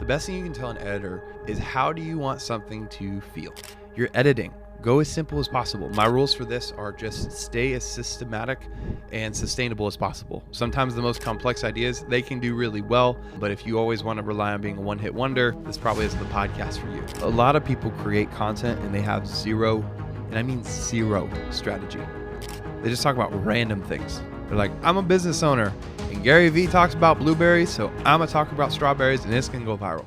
The best thing you can tell an editor is how do you want something to feel? You're editing. Go as simple as possible. My rules for this are just stay as systematic and sustainable as possible. Sometimes the most complex ideas, they can do really well, but if you always want to rely on being a one-hit wonder, this probably isn't the podcast for you. A lot of people create content and they have zero, and I mean zero, strategy. They just talk about random things. They're like, I'm a business owner, and Gary Vee talks about blueberries, so I'm going to talk about strawberries, and it's going to go viral.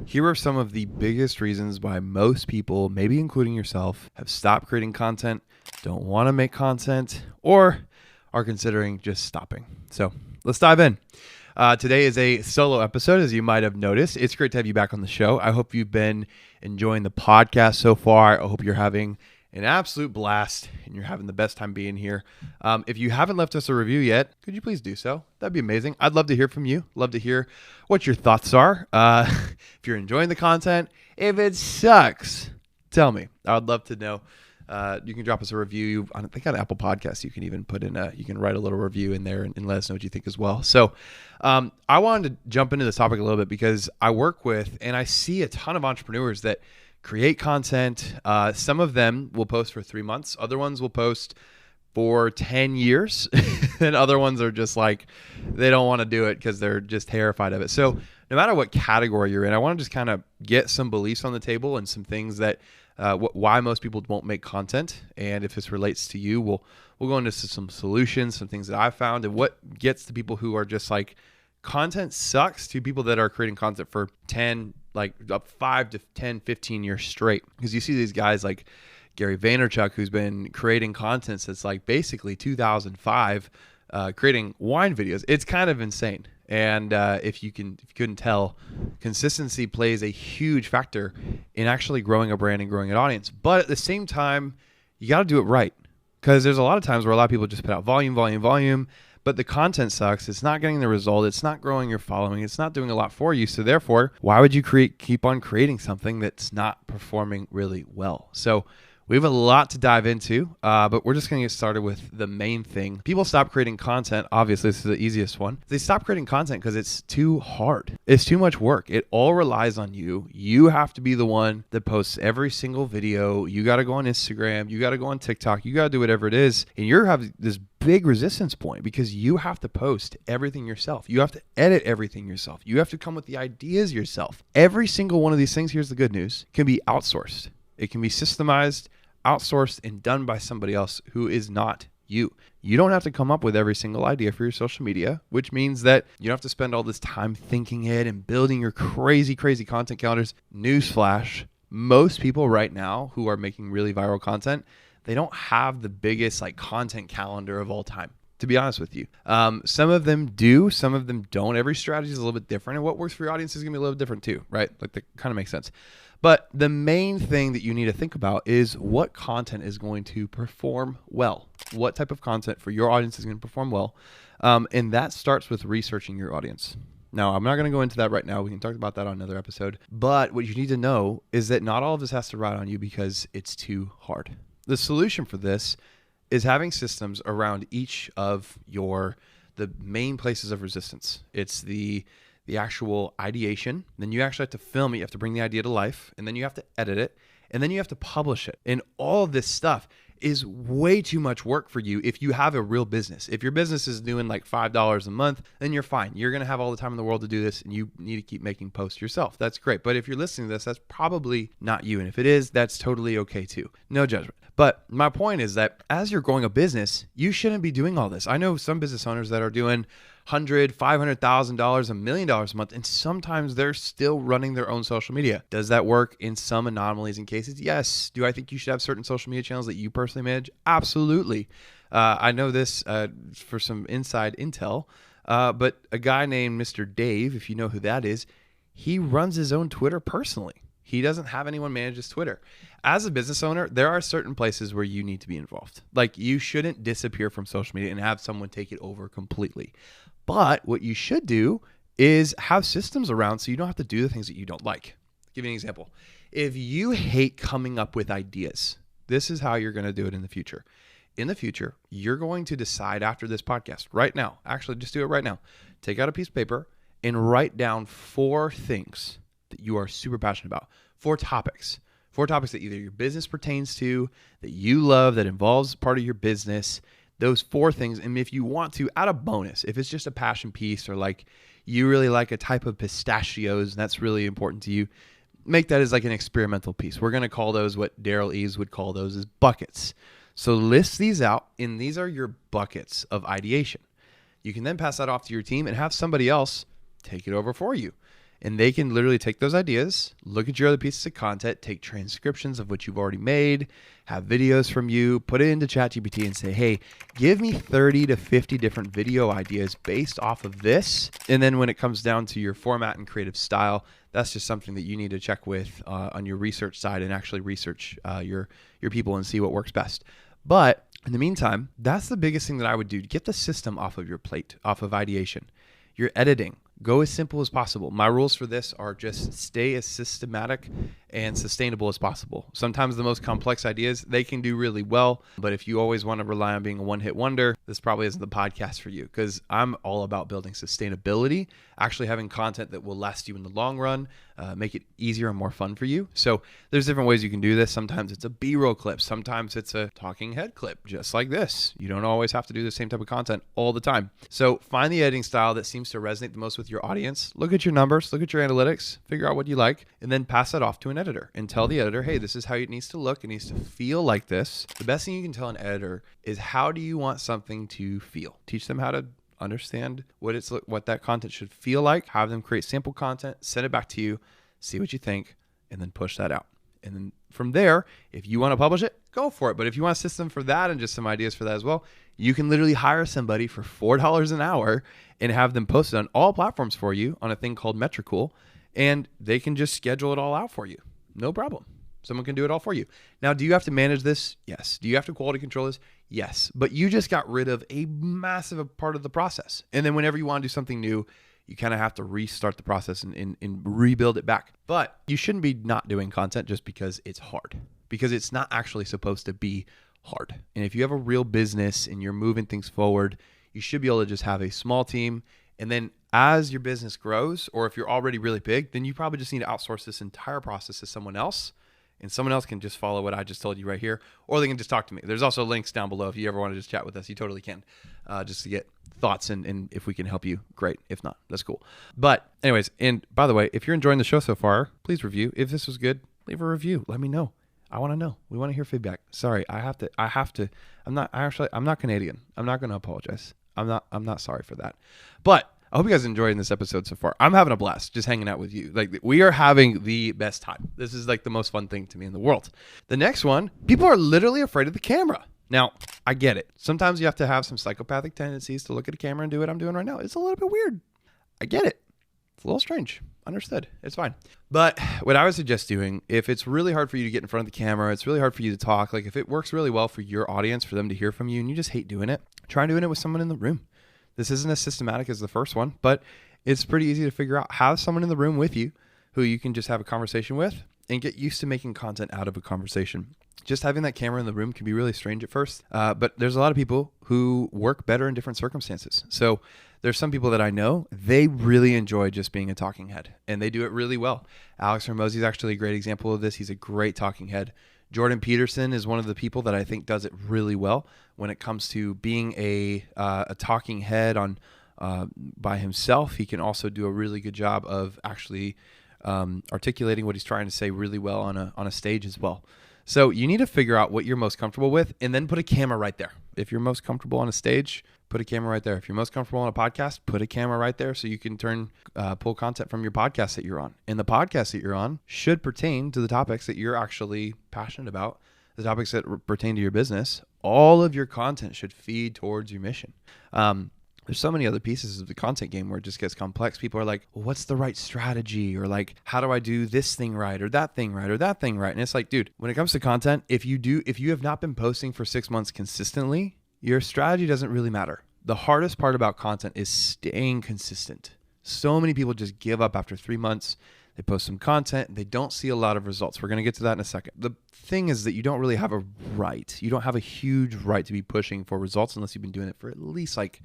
Here are some of the biggest reasons why most people, maybe including yourself, have stopped creating content, don't want to make content, or are considering just stopping. So let's dive in. Today is a solo episode, as you might have noticed. It's great to have you back on the show. I hope you've been enjoying the podcast so far. I hope you're having an absolute blast and you're having the best time being here. If you haven't left us a review yet, could you please do so? That'd be amazing. I'd love to hear from you. Love to hear what your thoughts are. If you're enjoying the content, if it sucks, tell me. I would love to know. You can drop us a review. I think on Apple Podcasts, you can even put in you can write a little review in there and let us know what you think as well. So I wanted to jump into this topic a little bit because I work with and I see a ton of entrepreneurs that create content. Some of them will post for 3 months. Other ones will post for 10 years. And other ones are just like, they don't want to do it because they're just terrified of it. So no matter what category you're in, I want to just kind of get some beliefs on the table and some things that why most people won't make content. And if this relates to you, we'll go into some solutions, some things that I've found, and what gets to people who are just like, content sucks, to people that are creating content for 5 to 10, 15 years straight. Because you see these guys like Gary Vaynerchuk, who's been creating content since like basically 2005, creating wine videos. It's kind of insane. And if you couldn't tell, consistency plays a huge factor in actually growing a brand and growing an audience. But at the same time, you got to do it right. Because there's a lot of times where a lot of people just put out volume, but the content sucks. It's not getting the result. It's not growing your following. It's not doing a lot for you. So therefore, why would you keep on creating something that's not performing really well? So we have a lot to dive into, but we're just going to get started with the main thing. People stop creating content. Obviously, this is the easiest one. They stop creating content because it's too hard. It's too much work. It all relies on you. You have to be the one that posts every single video. You got to go on Instagram. You got to go on TikTok. You got to do whatever it is. And you have this big resistance point because you have to post everything yourself. You have to edit everything yourself. You have to come with the ideas yourself. Every single one of these things, here's the good news, can be outsourced. It can be systemized, outsourced, and done by somebody else who is not you. You don't have to come up with every single idea for your social media, which means that you don't have to spend all this time thinking it and building your crazy content calendars. Newsflash, most people right now who are making really viral content, they don't have the biggest content calendar of all time, to be honest with you. Some of them do, some of them don't. Every strategy is a little bit different, and what works for your audience is going to be a little bit different too, right? That kind of makes sense. But the main thing that you need to think about is what content is going to perform well. What type of content for your audience is going to perform well? And that starts with researching your audience. Now, I'm not going to go into that right now. We can talk about that on another episode. But what you need to know is that not all of this has to ride on you because it's too hard. The solution for this is having systems around each of the main places of resistance. It's the actual ideation. Then you actually have to film it. You have to bring the idea to life, and then you have to edit it, and then you have to publish it. And all of this stuff is way too much work for you if you have a real business. If your business is doing like $5 a month, then you're fine. You're going to have all the time in the world to do this, and you need to keep making posts yourself. That's great. But if you're listening to this, that's probably not you. And if it is, that's totally okay too. No judgment. But my point is that as you're growing a business, you shouldn't be doing all this. I know some business owners that are doing $100,000, $500,000, $1 million a month, and sometimes they're still running their own social media. Does that work in some anomalies and cases? Yes. Do I think you should have certain social media channels that you personally manage? Absolutely. I know this for some inside intel, but a guy named Mr. Dave, if you know who that is, he runs his own Twitter personally. He doesn't have anyone manage his Twitter. As a business owner, there are certain places where you need to be involved. Like, you shouldn't disappear from social media and have someone take it over completely. But what you should do is have systems around so you don't have to do the things that you don't like. I'll give you an example. If you hate coming up with ideas, this is how you're going to do it in the future. In the future, you're going to decide after this podcast right now, actually just do it right now. Take out a piece of paper and write down 4 things that you are super passionate about. 4 topics. 4 topics that either your business pertains to, that you love, that involves part of your business. Those 4 things. And if you want to, add a bonus. If it's just a passion piece, or like you really like a type of pistachios and that's really important to you, make that as like an experimental piece. We're going to call those what Daryl Eves would call those as buckets. So list these out, and these are your buckets of ideation. You can then pass that off to your team and have somebody else take it over for you. And they can literally take those ideas, look at your other pieces of content, take transcriptions of what you've already made, have videos from you, put it into ChatGPT and say, hey, give me 30 to 50 different video ideas based off of this. And then when it comes down to your format and creative style, that's just something that you need to check with on your research side and actually research your people and see what works best. But in the meantime, that's the biggest thing that I would do. Get the system off of your plate, off of ideation. Your editing. Go as simple as possible. My rules for this are just stay as systematic and sustainable as possible. Sometimes the most complex ideas, they can do really well. But if you always want to rely on being a one-hit wonder, this probably isn't the podcast for you, because I'm all about building sustainability, actually having content that will last you in the long run, make it easier and more fun for you. So there's different ways you can do this. Sometimes it's a B-roll clip. Sometimes it's a talking head clip, just like this. You don't always have to do the same type of content all the time. So find the editing style that seems to resonate the most with your audience. Look at your numbers, look at your analytics, figure out what you like, and then pass that off to an editor and tell the editor, hey, this is how it needs to look. It needs to feel like this. The best thing you can tell an editor is, how do you want something to feel? Teach them how to understand what that content should feel like, have them create sample content, send it back to you, see what you think, and then push that out. And then from there, if you want to publish it, go for it. But if you want a system for that and just some ideas for that as well, you can literally hire somebody for $4 an hour and have them post it on all platforms for you on a thing called Metricool, and they can just schedule it all out for you. No problem. Someone can do it all for you. Now, do you have to manage this? Yes. Do you have to quality control this? Yes. But you just got rid of a massive part of the process. And then whenever you want to do something new, you kind of have to restart the process and rebuild it back. But you shouldn't be not doing content just because it's hard, because it's not actually supposed to be hard. And if you have a real business and you're moving things forward, you should be able to just have a small team. And then as your business grows, or if you're already really big, then you probably just need to outsource this entire process to someone else. And someone else can just follow what I just told you right here, or they can just talk to me. There's also links down below. If you ever want to just chat with us, you totally can, just to get thoughts. And if we can help you, great. If not, that's cool. But anyways, and by the way, if you're enjoying the show so far, please review. If this was good, leave a review. Let me know. I want to know. We want to hear feedback. Sorry, I have to. I'm not Canadian. I'm not going to apologize. I'm not sorry for that. But I hope you guys are enjoying this episode so far. I'm having a blast just hanging out with you. Like, we are having the best time. This is like the most fun thing to me in the world. The next one, people are literally afraid of the camera. Now, I get it. Sometimes you have to have some psychopathic tendencies to look at a camera and do what I'm doing right now. It's a little bit weird. I get it. It's a little strange. Understood. It's fine. But what I would suggest doing, if it's really hard for you to get in front of the camera, it's really hard for you to talk, like if it works really well for your audience, for them to hear from you, and you just hate doing it, try doing it with someone in the room. This isn't as systematic as the first one, but it's pretty easy to figure out. Have someone in the room with you who you can just have a conversation with, and get used to making content out of a conversation. Just having that camera in the room can be really strange at first, but there's a lot of people who work better in different circumstances. So there's some people that I know, they really enjoy just being a talking head, and they do it really well. Alex Hormozy is actually a great example of this. He's a great talking head. Jordan Peterson is one of the people that I think does it really well when it comes to being a talking head on by himself. He can also do a really good job of actually articulating what he's trying to say really well on a stage as well. So you need to figure out what you're most comfortable with, and then put a camera right there. If you're most comfortable on a stage, put a camera right there. If you're most comfortable on a podcast, put a camera right there so you can pull content from your podcast that you're on. And the podcast that you're on should pertain to the topics that you're actually passionate about, the topics that pertain to your business. All of your content should feed towards your mission. There's so many other pieces of the content game where it just gets complex. People are like, well, what's the right strategy? Or like, how do I do this thing right, or that thing right, or that thing right? And it's like, dude, when it comes to content, if you have not been posting for 6 months consistently, your strategy doesn't really matter. The hardest part about content is staying consistent. So many people just give up after 3 months. They post some content, they don't see a lot of results. We're going to get to that in a second. The thing is that you don't really have a right. You don't have a huge right to be pushing for results unless you've been doing it for at least like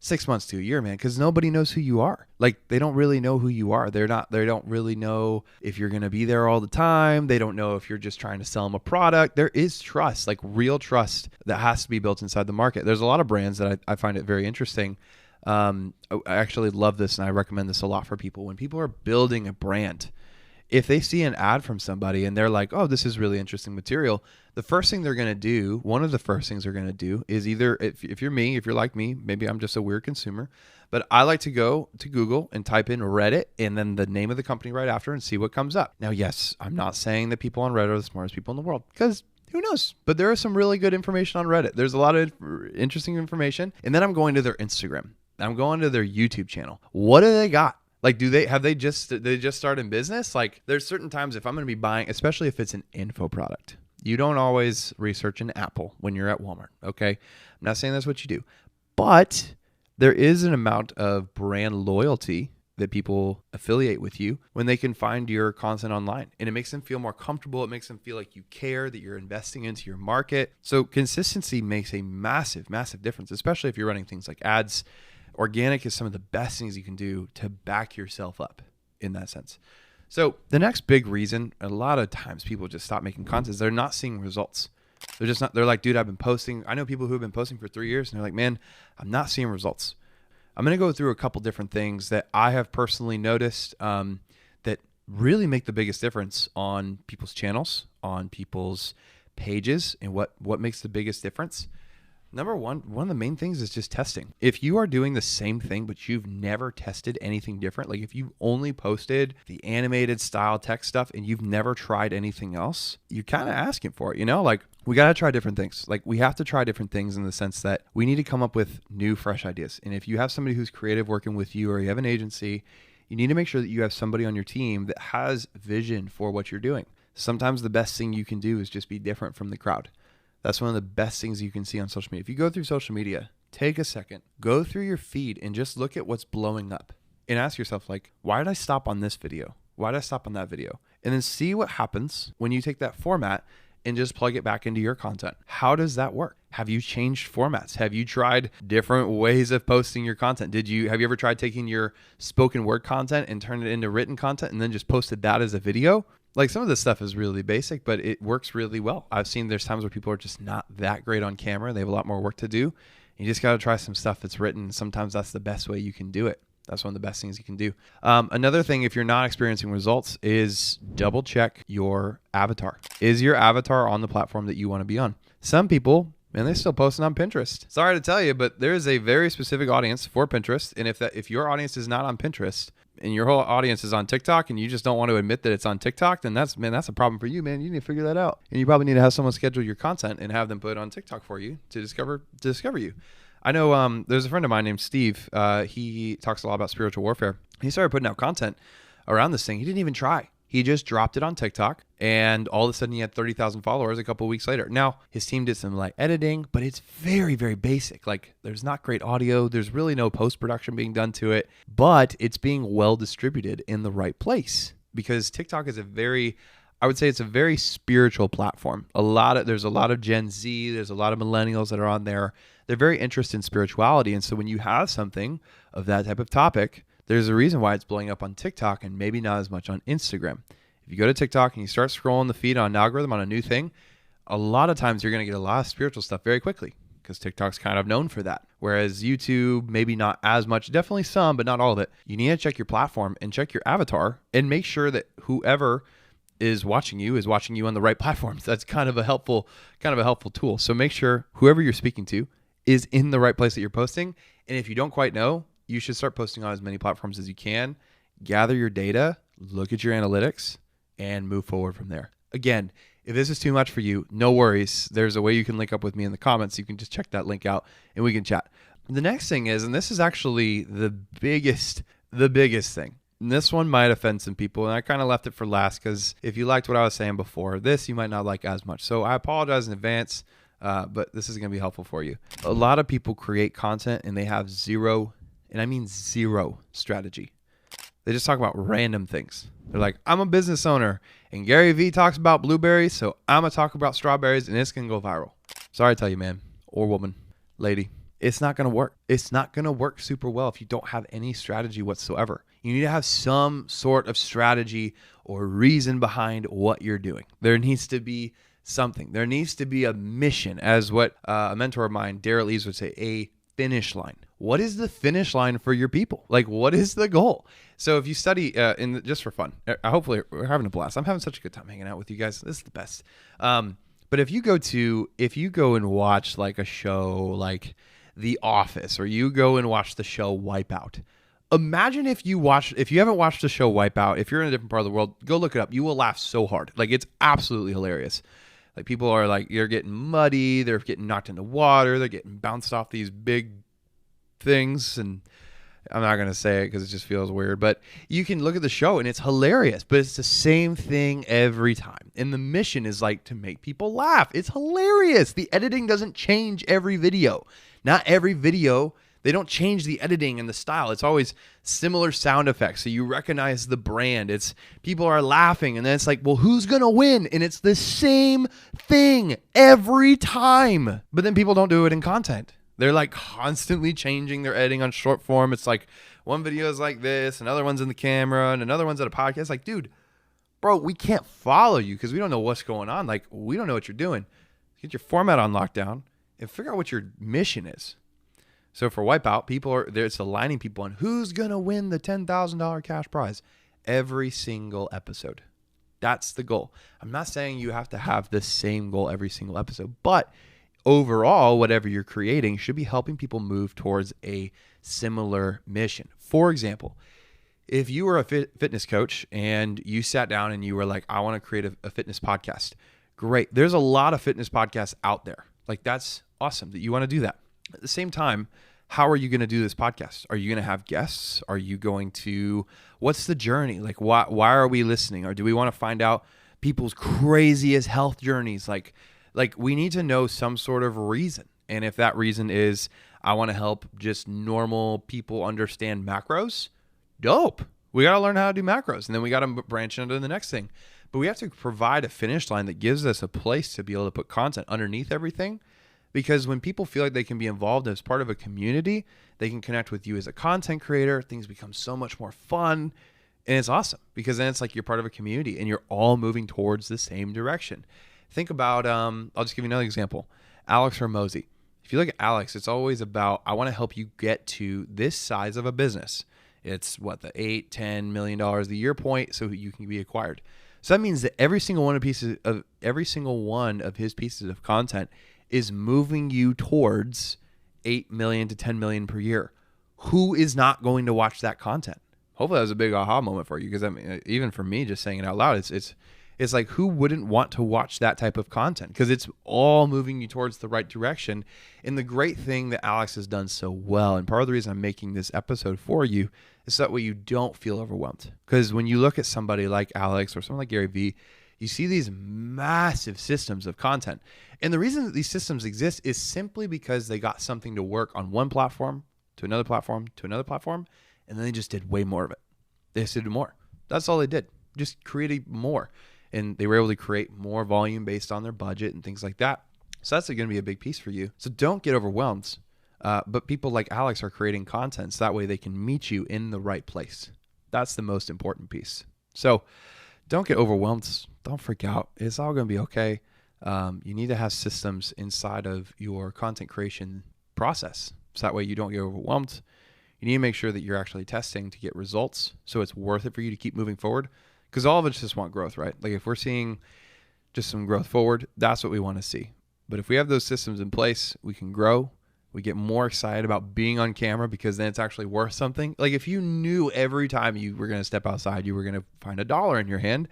6 months to a year, man, because nobody knows who you are. Like, they don't really know who you are. They don't really know if you're going to be there all the time. They don't know if you're just trying to sell them a product. There is trust, like real trust that has to be built inside the market. There's a lot of brands that I find it very interesting. I actually love this, and I recommend this a lot for people. When people are building a brand, if they see an ad from somebody and they're like, oh, this is really interesting material, the first thing they're going to do, one of the first things they're going to do is either, if you're me, if you're like me, maybe I'm just a weird consumer, but I like to go to Google and type in Reddit and then the name of the company right after and see what comes up. Now, yes, I'm not saying that people on Reddit are the smartest people in the world, because who knows? But there is some really good information on Reddit. There's a lot of interesting information. And then I'm going to their Instagram. I'm going to their YouTube channel. What do they got? Like, did they just start in business? Like, there's certain times if I'm going to be buying, especially if it's an info product, you don't always research an Apple when you're at Walmart. Okay. I'm not saying that's what you do, but there is an amount of brand loyalty that people affiliate with you when they can find your content online, and it makes them feel more comfortable. It makes them feel like you care, that you're investing into your market. So consistency makes a massive, massive difference, especially if you're running things like ads. Organic is some of the best things you can do to back yourself up in that sense. So the next big reason, a lot of times people just stop making content, is they're not seeing results. They're like, dude, I've been posting. I know people who have been posting for 3 years and they're like, man, I'm not seeing results. I'm going to go through a couple different things that I have personally noticed that really make the biggest difference on people's channels, on people's pages, and what makes the biggest difference. Number one of the main things is just testing. If you are doing the same thing, but you've never tested anything different, like if you only posted the animated style tech stuff and you've never tried anything else, you're kind of asking for it, you know? Like, we got to try different things. Like, we have to try different things in the sense that we need to come up with new, fresh ideas. And if you have somebody who's creative working with you, or you have an agency, you need to make sure that you have somebody on your team that has vision for what you're doing. Sometimes the best thing you can do is just be different from the crowd. That's one of the best things you can see on social media. If you go through social media, take a second, go through your feed and just look at what's blowing up and ask yourself, like, why did I stop on this video? Why did I stop on that video? And then see what happens when you take that format and just plug it back into your content. How does that work? Have you changed formats? Have you tried different ways of posting your content? Have you ever tried taking your spoken word content and turn it into written content and then just posted that as a video? Like, some of this stuff is really basic, but it works really well. I've seen there's times where people are just not that great on camera. They have a lot more work to do. You just got to try some stuff that's written. Sometimes that's the best way you can do it. That's one of the best things you can do. Another thing, if you're not experiencing results, is double check your avatar. Is your avatar on the platform that you want to be on? Some people, man, they're still posting on Pinterest. Sorry to tell you, but there is a very specific audience for Pinterest. And if your audience is not on Pinterest and your whole audience is on TikTok and you just don't want to admit that it's on TikTok, then that's a problem for you, man. You need to figure that out. And you probably need to have someone schedule your content and have them put it on TikTok for you to discover you. I know there's a friend of mine named Steve. He talks a lot about spiritual warfare. He started putting out content around this thing. He didn't even try. He just dropped it on TikTok, and all of a sudden he had 30,000 followers a couple of weeks later. Now, his team did some light editing, but it's very, very basic. Like, there's not great audio. There's really no post-production being done to it, but it's being well distributed in the right place, because TikTok is I would say it's a very spiritual platform. There's a lot of Gen Z, there's a lot of millennials that are on there. They're very interested in spirituality. And so when you have something of that type of topic, there's a reason why it's blowing up on TikTok and maybe not as much on Instagram. If you go to TikTok and you start scrolling the feed on an algorithm on a new thing, a lot of times you're going to get a lot of spiritual stuff very quickly, because TikTok's kind of known for that. Whereas YouTube, maybe not as much, definitely some, but not all of it. You need to check your platform and check your avatar and make sure that whoever is watching you on the right platforms. That's kind of a helpful tool. So make sure whoever you're speaking to is in the right place that you're posting. And if you don't quite know, you should start posting on as many platforms as you can. Gather your data, look at your analytics, and move forward from there. Again, if this is too much for you, no worries. There's a way you can link up with me in the comments. You can just check that link out and we can chat. The next thing is, and this is actually the biggest thing. And this one might offend some people, and I kind of left it for last because if you liked what I was saying before, this you might not like as much. So I apologize in advance, but this is going to be helpful for you. A lot of people create content and they have zero, and I mean zero, strategy. They just talk about random things. They're like, I'm a business owner, and Gary Vee talks about blueberries, so I'm going to talk about strawberries, and it's going to go viral. Sorry to tell you, man, or woman, lady. it's not going to work. It's not going to work super well if you don't have any strategy whatsoever. You need to have some sort of strategy or reason behind what you're doing. There needs to be something. There needs to be a mission, as what a mentor of mine, Daryl Eves, would say, a finish line. What is the finish line for your people? Like, what is the goal? So if you study just for fun, hopefully we're having a blast. I'm having such a good time hanging out with you guys. This is the best. But if you go and watch like a show like The Office, or you go and watch the show Wipeout, imagine if you haven't watched the show Wipeout, if you're in a different part of the world, go look it up. You will laugh so hard. Like, it's absolutely hilarious. Like, people are like, you're getting muddy, they're getting knocked into water, they're getting bounced off these big things, and I'm not going to say it because it just feels weird, but you can look at the show and it's hilarious, but it's the same thing every time. And the mission is like to make people laugh. It's hilarious. The editing doesn't change every video. Not every video. They don't change the editing and the style. It's always similar sound effects. So you recognize the brand. It's people are laughing, and then it's like, well, who's going to win? And it's the same thing every time. But then people don't do it in content. They're like constantly changing their editing on short form. It's like one video is like this, another one's in the camera, and another one's at a podcast. Like, dude, bro, we can't follow you because we don't know what's going on. Like, we don't know what you're doing. Get your format on lockdown and figure out what your mission is. So for Wipeout, people are there. It's aligning people on who's going to win the $10,000 cash prize every single episode. That's the goal. I'm not saying you have to have the same goal every single episode, but overall, whatever you're creating should be helping people move towards a similar mission. For example, if you were a fitness coach and you sat down and you were like, I want to create a fitness podcast. Great. There's a lot of fitness podcasts out there. Like, that's awesome that you want to do that. At the same time, how are you going to do this podcast? Are you going to have guests? Are you going to, what's the journey? Like, why are we listening? Or do we want to find out people's craziest health journeys? Like we need to know some sort of reason. And if that reason is, I want to help just normal people understand macros, dope. We got to learn how to do macros, and then we got to branch into the next thing. But we have to provide a finish line that gives us a place to be able to put content underneath everything. Because when people feel like they can be involved as part of a community, they can connect with you as a content creator. Things become so much more fun. And it's awesome because then it's like you're part of a community and you're all moving towards the same direction. Think about, I'll just give you another example. Alex Hormozy. If you look at Alex, it's always about, I want to help you get to this size of a business. It's what, the $8-10 million a year point so you can be acquired. So that means that every single one of his pieces of content is moving you towards 8 million to 10 million per year. Who is not going to watch that content? Hopefully that was a big aha moment for you, because I mean, even for me, just saying it out loud, it's like, who wouldn't want to watch that type of content? Because it's all moving you towards the right direction. And the great thing that Alex has done so well, and part of the reason I'm making this episode for you, is that way you don't feel overwhelmed. Because when you look at somebody like Alex or someone like Gary Vee, you see these massive systems of content. And the reason that these systems exist is simply because they got something to work on one platform, to another platform, to another platform, and then they just did way more of it. They just did more. That's all they did. Just created more. And they were able to create more volume based on their budget and things like that. So that's going to be a big piece for you. So don't get overwhelmed. But people like Alex are creating content so that way they can meet you in the right place. That's the most important piece. So don't get overwhelmed. Don't freak out. It's all going to be okay. You need to have systems inside of your content creation process. So that way you don't get overwhelmed. You need to make sure that you're actually testing to get results so it's worth it for you to keep moving forward. Because all of us just want growth, right? Like, if we're seeing just some growth forward, that's what we want to see. But if we have those systems in place, we can grow. We get more excited about being on camera because then it's actually worth something. Like, if you knew every time you were going to step outside, you were going to find $1 in your hand,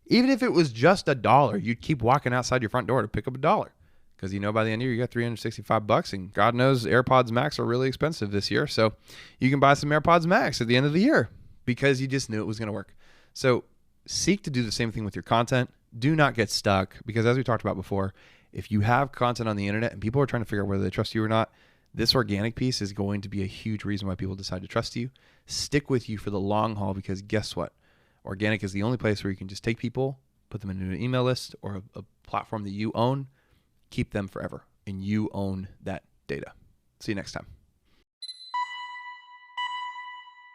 even if it was just $1, you'd keep walking outside your front door to pick up $1. Because by the end of the year, you got $365, and God knows AirPods Max are really expensive this year. So you can buy some AirPods Max at the end of the year because you just knew it was going to work. So seek to do the same thing with your content. Do not get stuck, because as we talked about before, if you have content on the internet and people are trying to figure out whether they trust you or not, this organic piece is going to be a huge reason why people decide to trust you. Stick with you for the long haul, because guess what? Organic is the only place where you can just take people, put them into an email list or a platform that you own, keep them forever, and you own that data. See you next time.